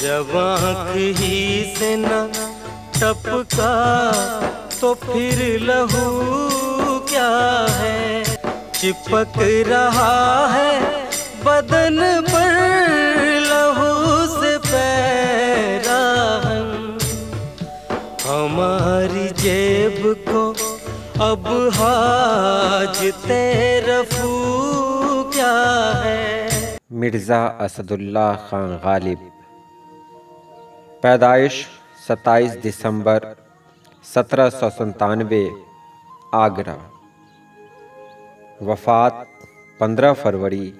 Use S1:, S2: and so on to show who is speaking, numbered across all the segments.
S1: जब आँख ही से न टपका तो फिर लहू क्या है, चिपक रहा है बदन पर लहू से पैराहन। हमारी जेब को अब हाजते रफू क्या है।
S2: मिर्ज़ा असदुल्लाह खान गालिब, पैदाइश 27 दिसंबर 1797 आगरा, वफ़ात 15 फरवरी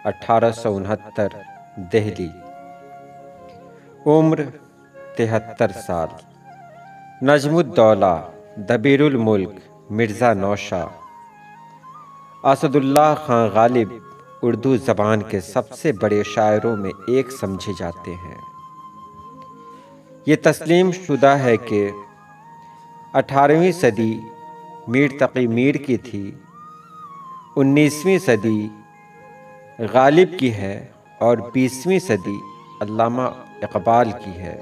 S2: 1869 दिल्ली, उम्र 73 साल। नजमुद्दौला दबीरुल मुल्क मिर्ज़ा नौशा। असदुल्लाह खान गालिब उर्दू ज़बान के सबसे बड़े शायरों में एक समझे जाते हैं। ये तस्लीम शुदा है कि 18वीं सदी मीर तक़ी मीर की थी, 19वीं सदी गालिब की है और 20वीं सदी अल्लामा इक़बाल की है।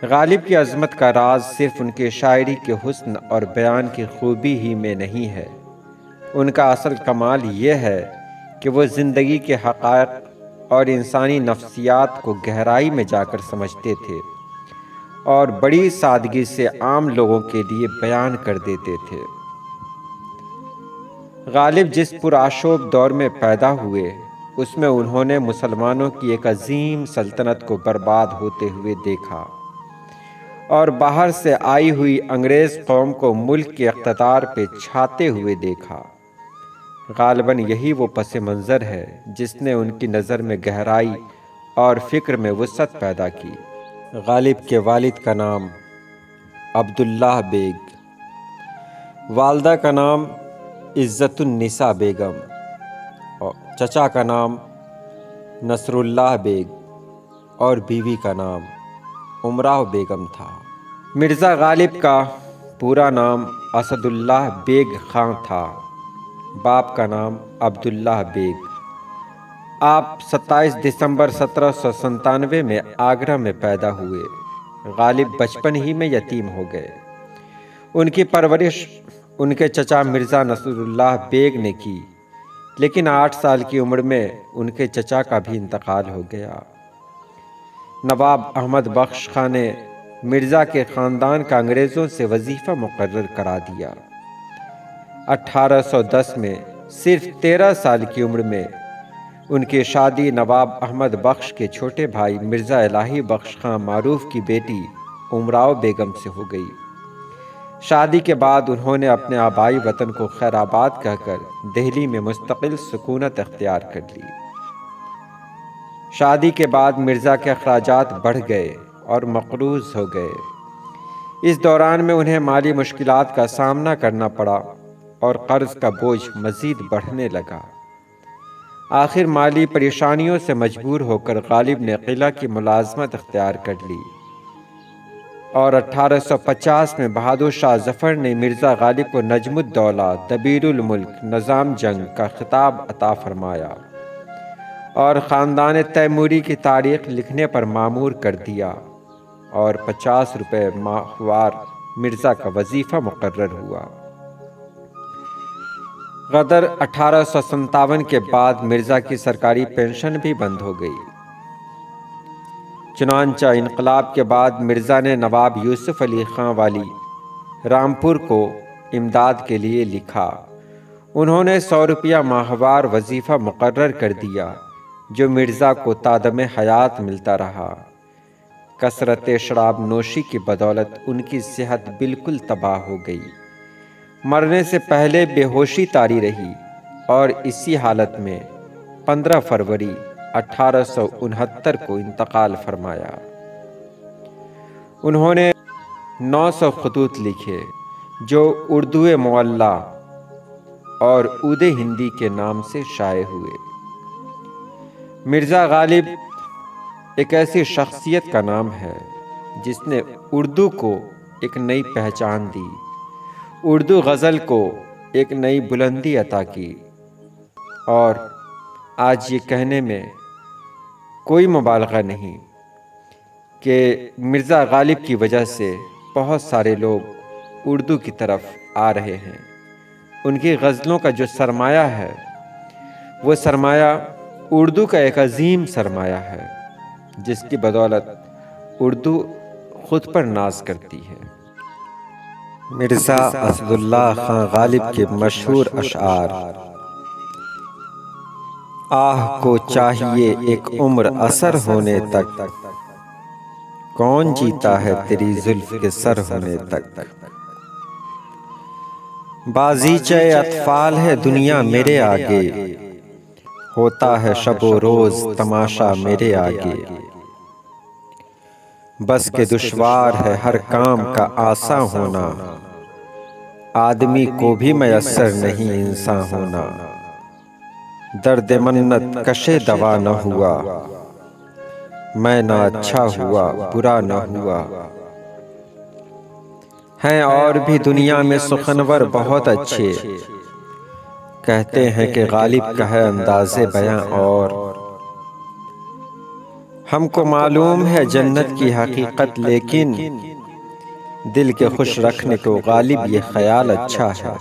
S2: गालिब की अज़मत का राज सिर्फ़ उनके शायरी के हुस्न और बयान की खूबी ही में नहीं है। उनका असल कमाल ये है कि वो ज़िंदगी के हक़ाइक़ और इंसानी नफ्सियात को गहराई में जाकर समझते थे और बड़ी सादगी से आम लोगों के लिए बयान कर देते थे। गालिब जिस पुरआशोब दौर में पैदा हुए, उसमें उन्होंने मुसलमानों की एक अजीम सल्तनत को बर्बाद होते हुए देखा और बाहर से आई हुई अंग्रेज़ कौम को मुल्क के इक़्तिदार पे छाते हुए देखा। गालिबन यही वो पस मंज़र है जिसने उनकी नज़र में गहराई और फ़िक्र में वुसअत पैदा की। गालिब के वालिद का नाम अब्दुल्लाह बेग, वालदा का नाम इज़्ज़तुन्निसा बेगम और चचा का नाम नसरुल्लाह बेग और बीवी का नाम उमराव बेगम था। मिर्ज़ा गालिब का पूरा नाम असदुल्लाह बेग खां था। बाप का नाम अब्दुल्लाह बेग। आप 27 दिसंबर 1797 में आगरा में पैदा हुए। गालिब बचपन ही में यतीम हो गए। उनकी परवरिश उनके चचा मिर्ज़ा नसरुल्लाह बेग ने की, लेकिन 8 साल की उम्र में उनके चचा का भी इंतकाल हो गया। नवाब अहमद बख्श खां ने मिर्ज़ा के ख़ानदान का अंग्रेज़ों से वजीफ़ा मुकर्रर करा दिया। 1810 में सिर्फ 13 साल की उम्र में उनकी शादी नवाब अहमद बख्श के छोटे भाई मिर्ज़ा इलाही बख्श खां मारूफ की बेटी उमराव बेगम से हो गई। शादी के बाद उन्होंने अपने आबाई वतन को खैराबाद कहकर दिल्ली में मुस्तकिल सुकूनत इख्तियार कर ली। शादी के बाद मिर्ज़ा के अखराजात बढ़ गए और मक़रूज़ हो गए। इस दौरान में उन्हें माली मुश्किलात का सामना करना पड़ा और कर्ज़ का बोझ मज़ीद बढ़ने लगा। आखिर माली परेशानियों से मजबूर होकर गालिब ने किला की मुलाजमत इख्तियार कर ली और 1850 में बहादुर शाह ज़फ़र ने मिर्ज़ा गालिब को नजमुद्दौला दबीरुल मुल्क निज़ाम जंग का खिताब अता फरमाया और ख़ानदान तैमूरी की तारीख़ लिखने पर मामूर कर दिया और 50 रुपये माहवार मिर्ज़ा का वजीफ़ा मुकर्रर हुआ। गदर 1857 के बाद मिर्ज़ा की सरकारी पेंशन भी बंद हो गई। चुनांचा इनकलाब के बाद मिर्ज़ा ने नवाब यूसुफ अली खां वाली रामपुर को इमदाद के लिए लिखा। उन्होंने 100 रुपया माहवार वजीफ़ा मुकर्रर कर दिया, जो मिर्ज़ा को तादमे हयात मिलता रहा। कसरत शराब नोशी की बदौलत उनकी सेहत बिल्कुल तबाह हो गई। मरने से पहले बेहोशी तारी रही और इसी हालत में 15 फरवरी 1869 को इंतकाल फरमाया। उन्होंने 900 खतूत लिखे, जो उर्दू मुअल्ला और उदे हिंदी के नाम से शाये हुए। मिर्ज़ा गालिब एक ऐसी शख्सियत का नाम है जिसने उर्दू को एक नई पहचान दी, उर्दू गज़ल को एक नई बुलंदी अता की और आज ये कहने में कोई मुबालगा नहीं कि मिर्ज़ा गालिब की वजह से बहुत सारे लोग उर्दू की तरफ आ रहे हैं। उनकी गज़लों का जो सरमाया है वो सरमाया उर्दू का एक अजीम सरमाया है, जिसकी बदौलत उर्दू खुद पर नाज करती है। मिर्ज़ा असदुल्लाह खां गालिब के मशहूर अशआर। आह को चाहिए एक उम्र असर होने तक, कौन जीता है तेरी जुल्फ के सर होने तक। बाज़ीचे अतफाल है दुनिया मेरे आगे, होता है शबो रोज तमाशा मेरे आगे। बस के दुश्वार है हर काम का आसा होना, आदमी को भी मयस्सर नहीं इंसान होना। दर्द मन्नत कशे दवा न हुआ, मैं ना अच्छा हुआ बुरा न हुआ। हैं और भी दुनिया में सुखनवर बहुत अच्छे, कहते हैं कि गालिब का है अंदाज़े बयां और। हमको मालूम है जन्नत की हकीकत, लेकिन दिल के खुश रखने को गालिब ये ख्याल अच्छा है।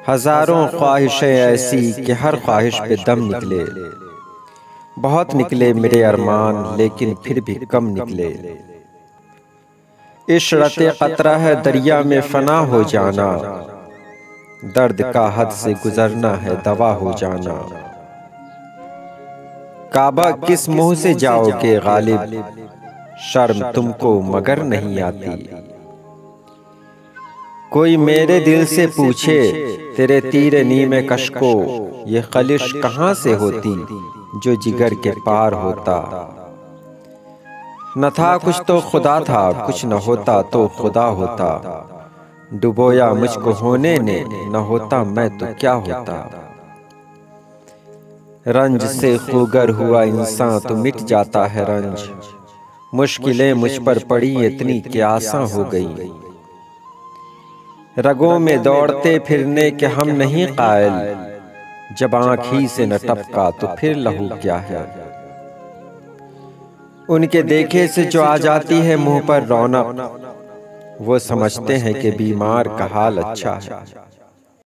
S2: हजारों ख्वाहिशें ऐसी कि हर ख्वाहिश पे दम निकले, बहुत निकले मेरे अरमान लेकिन फिर भी कम निकले। इशरते कतरा है दरिया में फना हो जाना, दर्द का हद से गुजरना है दवा हो जाना। काबा किस मुंह से जाओगे गालिब, शर्म तुमको मगर नहीं आती। कोई मेरे दिल से पूछे तेरे तीर नीमे कश को, ये खलिश कहाँ से होती जो जिगर के पार होता। न था कुछ तो खुदा था, कुछ न होता तो खुदा होता। डुबोया मुझको होने ने, न होता मैं तो क्या होता। रंज से खुगर हुआ इंसान तो मिट जाता है रंज, मुश्किलें मुझ पर पड़ी इतनी कि आसान हो गई। रगों में दौड़ते फिरने के हम नहीं कायल, जब आँख ही से न टपका तो फिर लहू क्या है। उनके देखे से जो आ जाती है मुंह पर रौनक, वो समझते हैं कि बीमार का हाल अच्छा है।